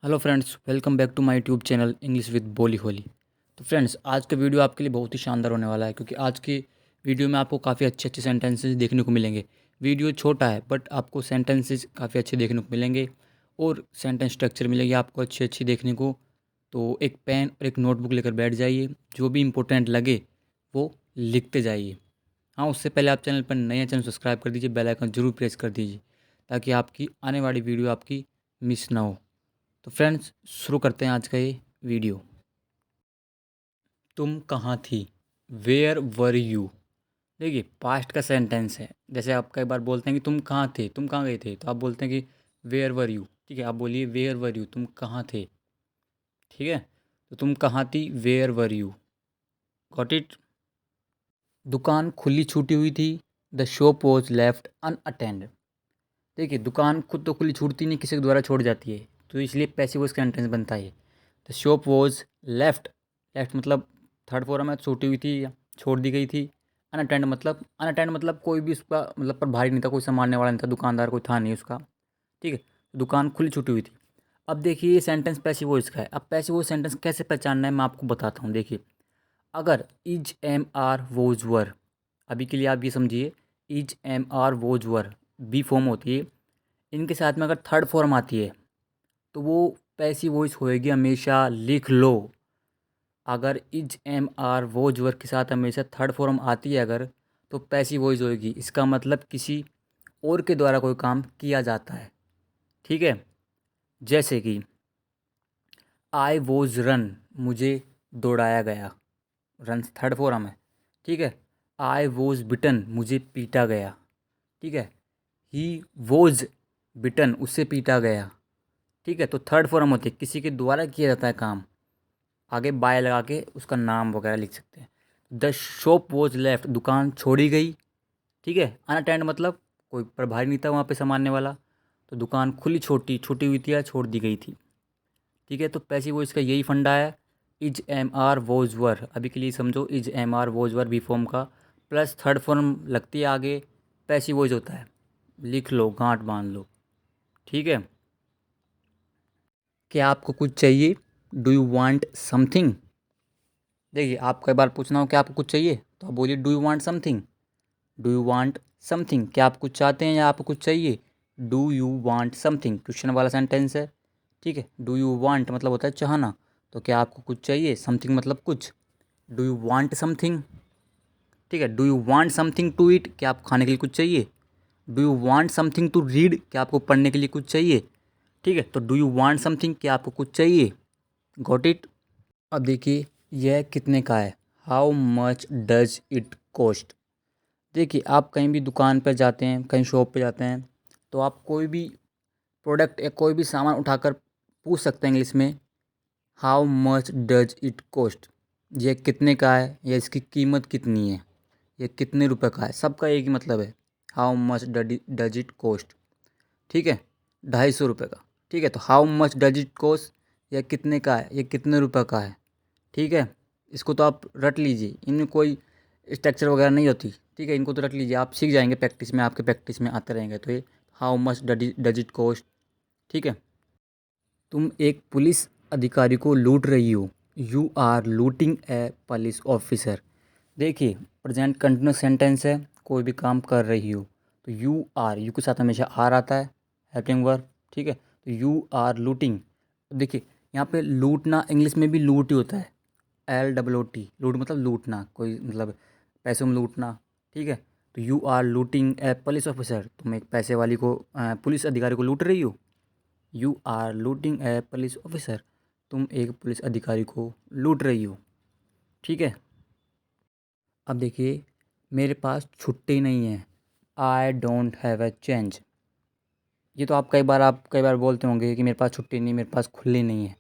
Hello friends, welcome back to my YouTube channel English with बोली होली। तो friends, आज का वीडियो आपके लिए बहुत ही शानदार होने वाला है, क्योंकि आज की वीडियो में आपको काफ़ी अच्छे अच्छे सेंटेंसेस देखने को मिलेंगे। वीडियो छोटा है बट आपको सेंटेंसेस काफ़ी अच्छे देखने को मिलेंगे और सेंटेंस स्ट्रक्चर मिलेगी आपको अच्छी अच्छी देखने को। तो एक पेन और एक नोटबुक लेकर बैठ जाइए, जो भी इंपॉर्टेंट लगे वो लिखते जाइए। हाँ, उससे पहले आप चैनल पर नए हैं, चैनल सब्सक्राइब कर दीजिए, बेल आइकन जरूर प्रेस कर दीजिए ताकि आपकी आने वाली वीडियो आपकी मिस ना हो। तो फ्रेंड्स, शुरू करते हैं आज का ये वीडियो। तुम कहाँ थी? Where were you? देखिए, पास्ट का सेंटेंस है। जैसे आप कई बार बोलते हैं कि तुम कहाँ थे, तुम कहाँ गए थे, तो आप बोलते हैं कि वेयर वर यू। ठीक है, आप बोलिए वेयर वर यू, तुम कहाँ थे। ठीक है, तो तुम कहाँ थी, where were you. Got it? दुकान खुली छूटी हुई थी। The shop was left unattended. देखिए, दुकान खुद तो खुली छूटती नहीं, किसी के द्वारा छोड़ जाती है, तो इसलिए पैसिव वॉइस सेंटेंस बनता है। The shop was left. Left मतलब थर्ड फॉर्म है, छूटी हुई थी या छोड़ दी गई थी। अनअटेंड मतलब कोई भी उसका मतलब पर भारी नहीं था, कोई संभालने वाला नहीं था, दुकानदार कोई था नहीं उसका। ठीक है, दुकान खुली छूटी हुई थी। अब देखिए, ये सेंटेंस पैसिव वॉइस का है। अब पैसिव वॉइस सेंटेंस कैसे पहचानना है मैं आपको बताता हूँ। देखिए, अगर is am are was were, अभी के लिए आप ये समझिए, is am are was were be form होती है, इनके साथ में अगर थर्ड फॉर्म आती है तो वो पैसिव वॉइस होएगी हमेशा। लिख लो, अगर is am are was were के साथ हमेशा थर्ड फॉर्म आती है अगर, तो पैसिव वॉइस होएगी। इसका मतलब किसी और के द्वारा कोई काम किया जाता है। ठीक है, जैसे कि आई वोज रन, मुझे दौड़ाया गया। रन थर्ड फॉर्म है। ठीक है, आई वोज बिटन, मुझे पीटा गया। ठीक है, ही वोज बिटन, उससे पीटा गया। ठीक है, तो थर्ड फॉर्म होती है, किसी के द्वारा किया जाता है काम, आगे बाय लगा के उसका नाम वगैरह लिख सकते हैं। द शॉप वॉज लेफ्ट, दुकान छोड़ी गई। ठीक है, अनअटेंड मतलब कोई प्रभारी नहीं था वहाँ पे संभालने वाला, तो दुकान खुली छोटी छूटी हुई थी या छोड़ दी गई थी। ठीक है, तो पैसिव वॉइस का यही फंडा है। Is am are was were, अभी के लिए समझो, is am are was were be form का प्लस थर्ड फॉर्म लगती है आगे, पैसिव वॉइस होता है। लिख लो, गांठ बांध लो। ठीक है, क्या आपको कुछ चाहिए? Do you want something? देखिए, आप कई बार पूछना हो कि आपको कुछ चाहिए, तो आप बोलिए do you want something. Do you want something, क्या आप कुछ चाहते हैं या आपको कुछ चाहिए? Do you want something question वाला सेंटेंस है। ठीक है, डू यू वांट मतलब होता है चाहना, तो क्या आपको कुछ चाहिए? समथिंग मतलब कुछ। Do you want something. ठीक है, do you want something to eat, क्या आपको खाने के लिए कुछ चाहिए? Do you want something to read, क्या आपको पढ़ने के लिए कुछ चाहिए? ठीक है, तो डू यू वांट समथिंग, क्या आपको कुछ चाहिए। Got it? अब देखिए, यह कितने का है? How much does it cost? देखिए, आप कहीं भी दुकान पर जाते हैं, कहीं शॉप पे जाते हैं, तो आप कोई भी प्रोडक्ट या कोई भी सामान उठाकर पूछ सकते हैं इंग्लिश में, how much does it cost? ये कितने का है या इसकी कीमत कितनी है, ये कितने रुपए का है, सबका एक ही मतलब है, how much does it cost. ठीक है, 250 रुपये का। ठीक है, तो how much does it cost, यह कितने का है, ये कितने रुपए का है। ठीक है, इसको तो आप रट लीजिए, इनमें कोई स्ट्रक्चर वगैरह नहीं होती। ठीक है, इनको तो रट लीजिए, आप सीख जाएंगे प्रैक्टिस में, आपके प्रैक्टिस में आते रहेंगे। तो ये how much does it cost. ठीक है, तुम एक पुलिस अधिकारी को लूट रही हो। You are looting a police officer. देखिए, प्रेजेंट कंटिन्यूस सेंटेंस है, कोई भी काम कर रही हो, तो यू के साथ हमेशा आर आता है, हेल्पिंग वर्ब। ठीक है, तो यू आर लूटिंग। देखिए, यहाँ पे लूटना इंग्लिश में भी लूट ही होता है, LOOT। लूट मतलब लूटना, कोई मतलब पैसों में लूटना। ठीक है, तो you are looting a police officer, तुम एक पैसे वाली को पुलिस अधिकारी को लूट रही हो। You are looting a police officer, तुम एक पुलिस अधिकारी को लूट रही हो। ठीक है, अब देखिए, मेरे पास छुट्टी नहीं है। I don't have a change. ये तो आप कई बार बोलते होंगे कि मेरे पास छुट्टी नहीं, मेरे पास खुली नहीं है।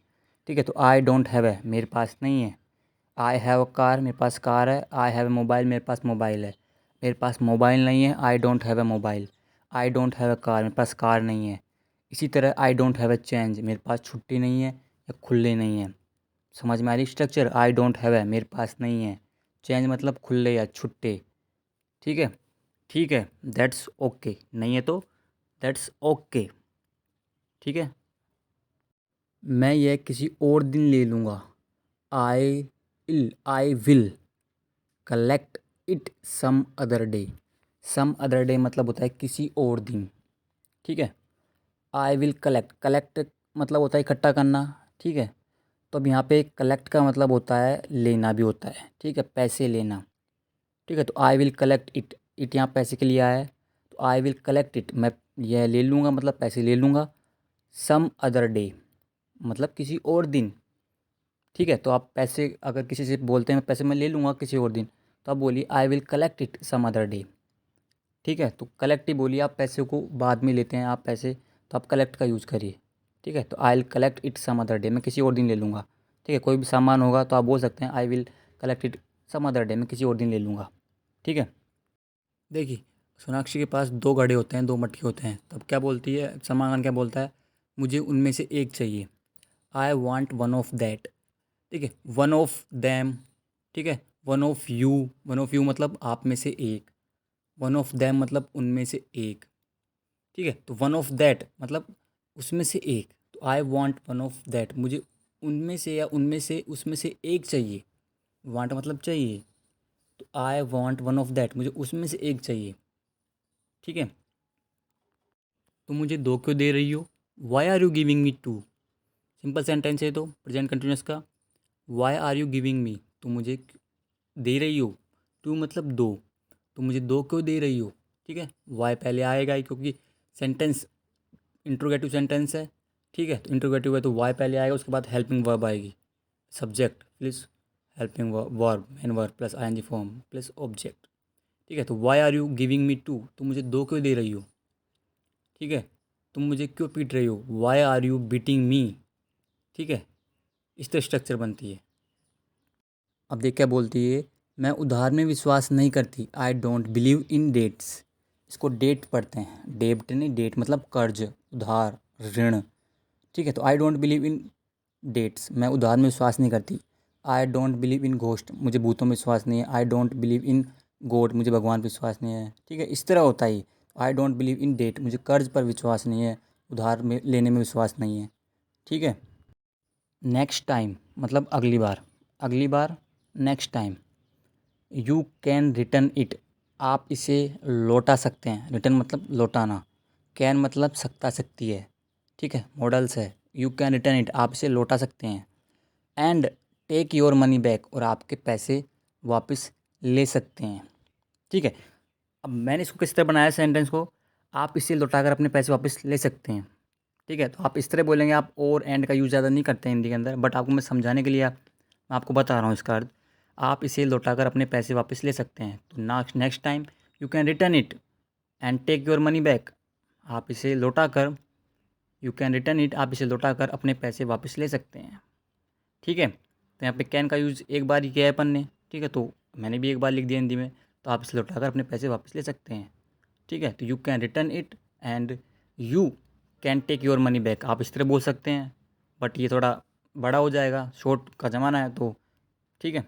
ठीक है, तो आई डोंट हैव है, मेरे पास नहीं है। आई हैव अ कार, मेरे पास कार है। आई हैव ए मोबाइल, मेरे पास मोबाइल है। मेरे पास मोबाइल नहीं है, I don't have a mobile. I don't have a car, मेरे पास कार नहीं है। इसी तरह I don't have a change, मेरे पास छुट्टी नहीं है या खुले नहीं है। समझ में आ रही स्ट्रक्चर? आई डोंट हैव है, मेरे पास नहीं है। चेंज मतलब खुले या छुट्टे। ठीक है, ठीक है, दैट्स ओके, नहीं है तो दैट्स ओके। ठीक है, मैं यह किसी और दिन ले लूँगा। I will collect it some other day. Some other day मतलब होता है किसी और दिन, ठीक है। आई विल कलेक्ट, कलेक्ट मतलब होता है इकट्ठा करना, ठीक है। तो अब यहाँ पे कलेक्ट का मतलब होता है लेना भी होता है, ठीक है, पैसे लेना, ठीक है। तो I will collect it, it यहाँ पैसे के लिए आया है, तो आई विल कलेक्ट इट, मैं यह ले लूँगा मतलब पैसे ले लूँगा। सम अदर डे मतलब किसी और दिन, ठीक है। तो आप पैसे अगर किसी से बोलते हैं पैसे मैं ले लूँगा किसी और दिन, तो आप बोलिए I will collect it some other day, ठीक है। तो कलेक्ट ही बोलिए, आप पैसे को बाद में लेते हैं आप पैसे, तो आप कलेक्ट का यूज़ करिए, ठीक है। तो I will collect it some other day, मैं किसी और दिन ले लूँगा, ठीक है। कोई भी सामान होगा तो आप बोल सकते हैं I will collect it some other day, मैं किसी और दिन ले लूँगा, ठीक है। देखिए, सोनाक्षी के पास दो घड़े होते हैं, दो मटके होते हैं, तब क्या बोलती है, सलमान खान क्या बोलता है, मुझे उनमें से एक चाहिए। I want one of that, ठीक है, वन ऑफ दैम, ठीक है। वन ऑफ यू मतलब आप में से एक, वन ऑफ दैम मतलब उनमें से एक, ठीक है। तो वन ऑफ दैट मतलब उसमें से एक, तो I want one of that, मुझे उनमें से या उनमें से उसमें से एक चाहिए। वांट मतलब चाहिए, तो I want one of that, मुझे उसमें से एक चाहिए, ठीक है। तुम मुझे दो क्यों दे रही हो, why are you giving me two, simple sentence है तो प्रेजेंट कंटिन्यूस का। Why are you giving me, तुम मुझे दे रही हो, टू मतलब दो, तुम मुझे दो क्यों दे रही हो, ठीक है। वाई पहले आएगा ही क्योंकि सेंटेंस इंट्रोगेटिव सेंटेंस है, ठीक है। तो इंट्रोगेटिव है तो वाई पहले आएगा, उसके बाद हेल्पिंग वर्ब आएगी, subject plus helping verb main verb plus ING form plus object, ठीक है। तो why are you giving me two, तुम मुझे दो क्यों दे रही हो, ठीक है। तुम मुझे क्यों पीट रही हो, why are you beating me, ठीक है। इस तरह स्ट्रक्चर बनती है। अब देख क्या बोलती है, मैं उधार में विश्वास नहीं करती, I don't believe in debts. इसको डेट पढ़ते हैं, डेब्ट नहीं, डेट मतलब कर्ज, उधार, ऋण, ठीक है। तो I don't believe in debts, मैं उधार में विश्वास नहीं करती। I don't believe in ghost, मुझे भूतों में विश्वास नहीं है। I don't believe in God, मुझे भगवान पर विश्वास नहीं है, ठीक है। इस तरह होता है। I don't believe in debt, मुझे कर्ज पर विश्वास नहीं है, उधार में लेने में विश्वास नहीं है, ठीक है। नेक्स्ट टाइम मतलब अगली बार, अगली बार, next time. You can return it, आप इसे लौटा सकते हैं, रिटर्न मतलब लौटाना, कैन मतलब सकता सकती है, ठीक है, मॉडल्स है। यू कैन रिटर्न इट, आप इसे लौटा सकते हैं। And take your money back, और आपके पैसे वापस ले सकते हैं, ठीक है। अब मैंने इसको किस तरह बनाया सेंटेंस को, आप इसे लौटाकर अपने पैसे वापस ले सकते हैं, ठीक है। तो आप इस तरह बोलेंगे, आप और एंड का यूज़ ज़्यादा नहीं करते हैं हिंदी के अंदर, बट आपको मैं समझाने के लिए मैं आपको बता रहा हूँ इसका अर्थ। आप इसे लौटाकर अपने पैसे वापस ले सकते हैं, तो next time you can return it and take your money back, आप इसे लौटाकर, यू कैन रिटर्न इट, आप इसे लौटाकर अपने पैसे वापस ले सकते हैं, ठीक है। तो यहाँ पे कैन का यूज़ एक बार ही किया है अपन ने, ठीक है। तो मैंने भी एक बार लिख दिया हिंदी में, तो आप इसे लौटाकर अपने पैसे वापस ले सकते हैं, ठीक है। तो you can return it and you can take your money back, आप इस तरह बोल सकते हैं, बट ये थोड़ा बड़ा हो जाएगा, शॉर्ट का ज़माना है, तो ठीक है।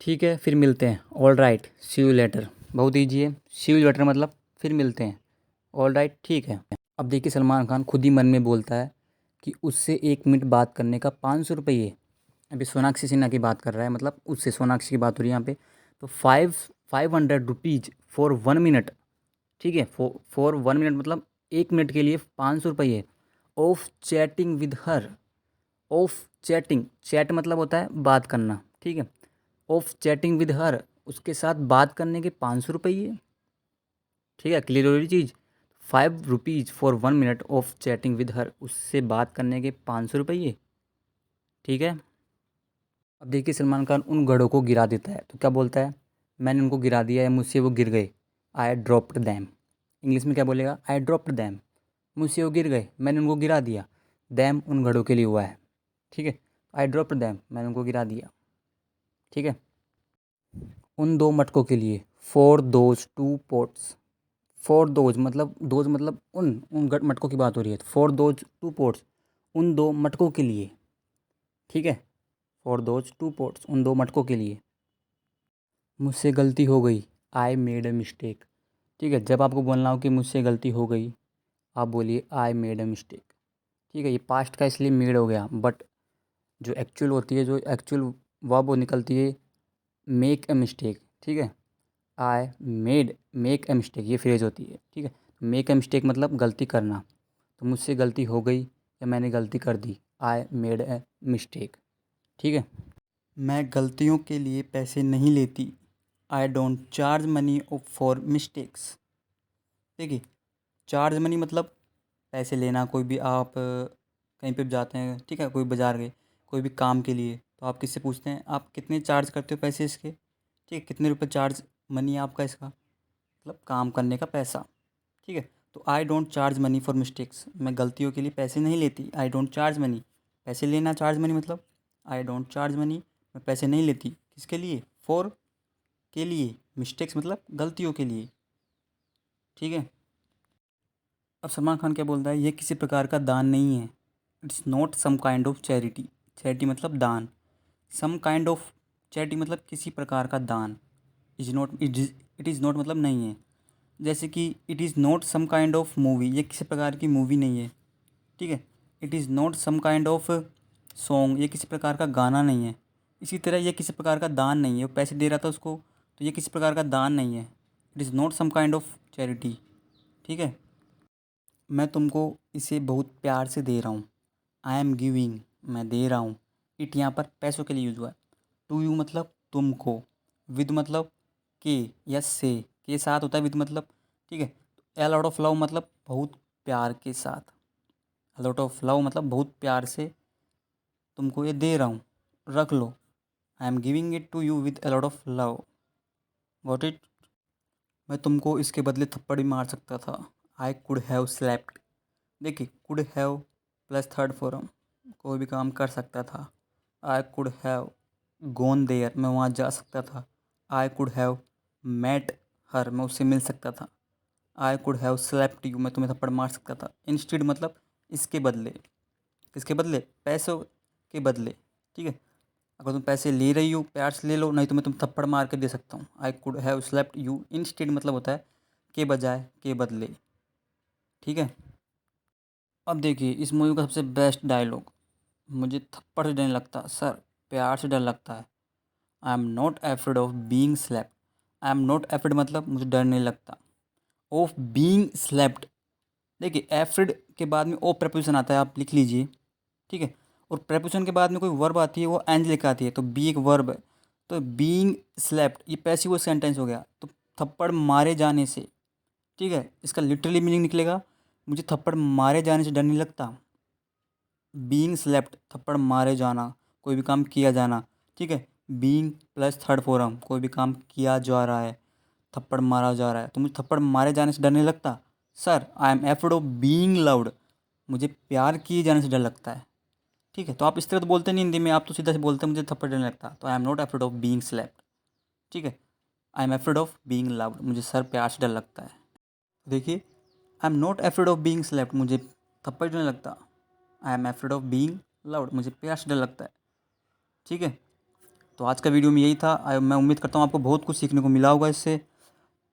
ठीक है, फिर मिलते हैं, all right, see you later, बहुत ईजी है, सी यू लेटर मतलब फिर मिलते हैं, ऑल राइट, ठीक है। अब देखिए, सलमान खान खुद ही मन में बोलता है कि उससे 1 मिनट बात करने का 500 रुपये। अभी सोनाक्षी सिन्हा की बात कर रहा है, मतलब उससे सोनाक्षी की बात हो रही है यहाँ पे। तो 500 रुपीज़ फॉर 1 मिनट, ठीक है। फॉर 1 मिनट मतलब 1 मिनट के लिए 500 रुपये of chatting with her, of chatting, chat मतलब होता है बात करना, ठीक है। ऑफ चैटिंग विद हर, उसके साथ बात करने के 500 रुपये, ठीक है। क्लियर हो रही चीज़, 5 rupees for 1 minute of chatting with her, उससे बात करने के 500 रुपये, ठीक है। अब देखिए, सलमान खान उन घड़ों को गिरा देता है, तो क्या बोलता है, मैंने उनको गिरा दिया है, मुझसे वो गिर गए, आई ड्रॉप्ड दैम। इंग्लिश में क्या बोलेगा, आई ड्रॉप्ड दैम, मुझसे वो गिर गए, मैंने उनको गिरा दिया। दैम उन घड़ों के लिए हुआ है, ठीक है। आई ड्रॉप्ड दैम, मैंने उनको गिरा दिया, ठीक है। उन दो मटकों के लिए, for those two pots, for those मतलब उन मटकों की बात हो रही है, फॉर दोज टू पोट्स, उन दो मटकों के लिए, ठीक है। फॉर दोज टू पोट्स, उन दो मटकों के लिए। मुझसे गलती हो गई, आई मेड अ मिस्टेक, ठीक है। जब आपको बोलना हो कि मुझसे गलती हो गई, आप बोलिए आई मेड अ मिस्टेक, ठीक है, ये पास्ट का इसलिए मेड हो गया, बट जो एक्चुअल होती है, जो एक्चुअल वर्ब वो निकलती है मेक ए मिस्टेक। ठीक है, आई मेक ए मिस्टेक ये फ्रेज होती है। ठीक है, मेक ए मिस्टेक मतलब गलती करना। तो मुझसे गलती हो गई या मैंने गलती कर दी, आई मेड ए मिस्टेक। ठीक है, मैं गलतियों के लिए पैसे नहीं लेती, I don't charge money for mistakes. देखिए, चार्ज मनी मतलब पैसे लेना। कोई भी आप कहीं पे भी जाते हैं, ठीक है, कोई बाज़ार गए कोई भी काम के लिए, तो आप किससे पूछते हैं आप कितने चार्ज करते हो पैसे इसके। ठीक है, कितने रुपए चार्ज मनी है आपका इसका, मतलब काम करने का पैसा। ठीक है, तो I don't charge money for mistakes, मैं गलतियों के लिए पैसे नहीं लेती। आई डोंट चार्ज मनी, पैसे लेना, चार्ज मनी मतलब आई डोंट चार्ज मनी, मैं पैसे नहीं लेती किसके लिए, फॉर के लिए, मिस्टेक्स मतलब गलतियों के लिए। ठीक है, अब सलमान खान क्या बोलता है, ये किसी प्रकार का दान नहीं है, it's not some kind of charity. Charity मतलब दान, सम काइंड ऑफ चैरिटी मतलब किसी प्रकार का दान। Is not, it is not मतलब नहीं है। जैसे कि it is not some kind of movie, ये किसी प्रकार की मूवी नहीं है। ठीक है, it is not some kind of song, ये किसी प्रकार का गाना नहीं है। इसी तरह ये किसी प्रकार का दान नहीं है, वो पैसे दे रहा था उसको, तो ये किसी प्रकार का दान नहीं है। It is not some kind of charity. ठीक है, मैं तुमको इसे बहुत प्यार से दे रहा हूँ, आई एम गिविंग, मैं दे रहा हूँ। इट यहाँ पर पैसों के लिए यूज़ हुआ है। टू यू मतलब तुमको, विद मतलब के या से, के साथ होता है विद मतलब। ठीक है, ए लॉट ऑफ लव मतलब बहुत प्यार के साथ, ए लॉट ऑफ लव मतलब बहुत प्यार से तुमको ये दे रहा हूँ, रख लो। I am giving it to you with a lot of love, got it. मैं तुमको इसके बदले थप्पड़ भी मार सकता था, आई कुड हैव स्लैप्ड। देखिए, could have plus third form, कोई भी काम कर सकता था। I could have gone there, मैं वहाँ जा सकता था। I could have met her, मैं उससे मिल सकता था। I could have slapped you, मैं तुम्हें थप्पड़ मार सकता था। इंस्टेड मतलब इसके बदले, किसके बदले, पैसों के बदले। ठीक है, अगर तुम पैसे ले रही हो प्यार से ले लो, नहीं तो मैं तुम थप्पड़ मार के दे सकता हूँ। आई could have slapped you instead मतलब होता है के बजाय, के बदले। ठीक है, अब देखिए इस मूवी का सबसे बेस्ट डायलॉग, मुझे थप्पड़ से डर नहीं लगता सर, प्यार से डर लगता है। I am not afraid of being slapped, I am not afraid मतलब मुझे डर नहीं लगता, ऑफ बीइंग स्लैप्ड। देखिए, एफ्रेड के बाद में ओ प्रपोजिशन आता है, आप लिख लीजिए। ठीक है, और प्रपोजिशन के बाद में कोई वर्ब आती है, वो एंज लिखा आती है, तो बी एक वर्ब है। तो बीइंग स्लैप्ड ये पैसिव सेंटेंस हो गया, तो थप्पड़ मारे जाने से। ठीक है, इसका लिटरली मीनिंग निकलेगा, मुझे थप्पड़ मारे जाने से डर नहीं लगता। बीइंग स्लेप्ट थप्पड़ मारे जाना, कोई भी काम किया जाना। ठीक है, बीइंग प्लस थर्ड फॉर्म, कोई भी काम किया जा रहा है, थप्पड़ मारा जा रहा है, तो मुझे थप्पड़ मारे जाने से डर नहीं लगता sir. I am afraid of being loved, मुझे प्यार किए जाने से डर लगता है। ठीक है, तो आप इस तरह तो बोलते नहीं हिंदी में, आप तो सीधा से बोलते हैं मुझे थप्पड़ डर नहीं लगता, तो I am not afraid of being slept. ठीक है, I am afraid of being loved, मुझे सर प्यार से डर लगता है। देखिए, I am not afraid of being slept, मुझे थप्पड़ डर नहीं लगता। I am afraid of being loved, मुझे प्यार से डर लगता है। ठीक है, तो आज का वीडियो में यही था। मैं उम्मीद करता हूँ आपको बहुत कुछ सीखने को मिला होगा इससे।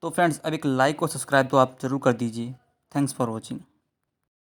तो फ्रेंड्स, अब एक लाइक और सब्सक्राइब तो आप ज़रूर कर दीजिए। Thanks for watching.